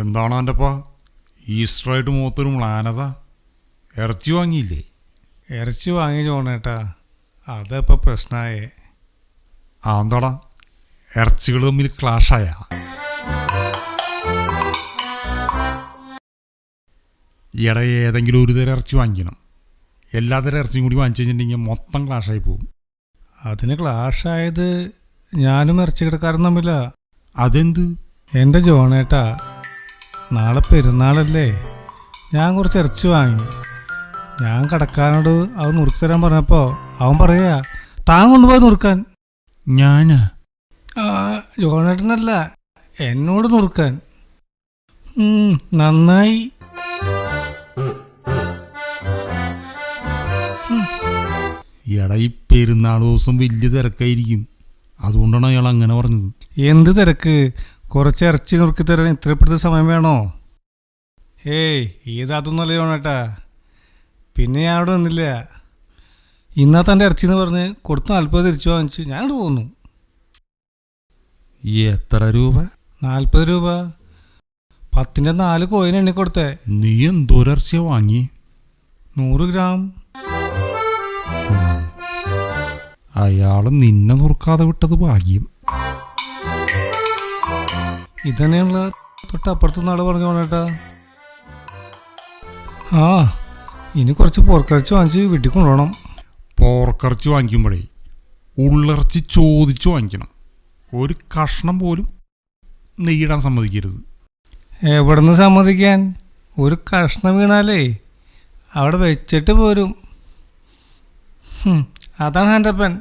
എന്താണ് അവൻ്റെപ്പാ ഈസ്റ്ററായിട്ട് മുഖത്തൊരു മ്ലാനത? ഇറച്ചി വാങ്ങിയില്ലേ? ഇറച്ചി വാങ്ങി ജോണേട്ടാ, അതിപ്പോൾ പ്രശ്നമായേ. എന്താടാ ഇറച്ചികൾ തമ്മിൽ ക്ലാഷായ? ഈയിടെ ഏതെങ്കിലും ഒരു തരം ഇറച്ചി വാങ്ങിക്കണം. എല്ലാത്തരം ഇറച്ചിയും കൂടി വാങ്ങിച്ചു കഴിഞ്ഞിട്ടുണ്ടെങ്കിൽ മൊത്തം ക്ലാഷായി പോകും. അതിന് ക്ലാഷായത് ഞാനും ഇറച്ചി കിടക്കാരും തമ്മിലാ. അതെന്ത്? എൻ്റെ ജോണേട്ടാ, നാളെ പെരുന്നാളല്ലേ, ഞാൻ കുറച്ച് ഇറച്ചി വാങ്ങി. ഞാൻ കടക്കാരനോട് അത് നുറുക്കി തരാൻ പറഞ്ഞപ്പോൾ അവൻ പറയാ താൻ കൊണ്ടുപോയി നുറുക്കാൻ. ഞാനാ? ജോണേട്ടനല്ല, എന്നോട് നുറുക്കാൻ. നന്നായി. എടാ ഈ പെരുന്നാൾ ദിവസം വലിയ തിരക്കായിരിക്കും, അതുകൊണ്ടാണ് അയാൾ അങ്ങനെ പറഞ്ഞത്. എന്ത് തിരക്ക്? കുറച്ച് ഇറച്ചി നുറുക്കി തരാൻ ഇത്രപ്പെടുത്ത സമയം വേണോ? ഏയ് ഇതൊന്നുമല്ല ജോണേട്ടാ. പിന്നെ ഞാൻ അവിടെ വന്നില്ല. ഇന്നാ തൻ്റെ ഇറച്ചി എന്ന് പറഞ്ഞ് കൊടുത്ത് 40 തിരിച്ചു വാങ്ങിച്ച് ഞാനോട് പോന്നു. എത്ര രൂപ? 40 രൂപ. 10ൻ്റെ 4 കോയിൻ എണ്ണി കൊടുത്തേ. നീ എന്തോരം ഇറച്ചിയാ വാങ്ങി? 100 ഗ്രാം. അയാള് നിന്നെ നുറുക്കാതെ വിട്ടത് ഭാഗ്യം. ഇതന്നെയുള്ള തൊട്ടപ്പുറത്തുനിന്ന് ആള് പറഞ്ഞു പോണേട്ടാ. ഇനി കുറച്ച് പോർക്കിറച്ചി വാങ്ങിച്ച് വീട്ടിൽ കൊണ്ടുപോകണം. പോർക്കിറച്ചി വാങ്ങിക്കുമ്പോഴേ ഉള്ളിറച്ചി ചോദിച്ചു വാങ്ങിക്കണം. ഒരു കഷ്ണം പോലും നെയ്യിടാൻ സമ്മതിക്കരുത്. എവിടെ നിന്ന് സമ്മതിക്കാൻ? ഒരു കഷ്ണം വീണാലേ അവിടെ വെച്ചിട്ട് പോരും. അതാണ് എൻ്റെ അപ്പൻ.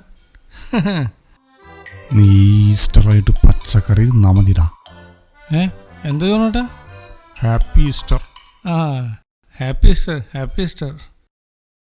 നീ ഈസ്റ്ററായിട്ട് പച്ചക്കറി തിന്നാ മതിടാ. എന്ത് തോന്നട്ടാ? Happy Easter. Happy Easter. Happy Easter.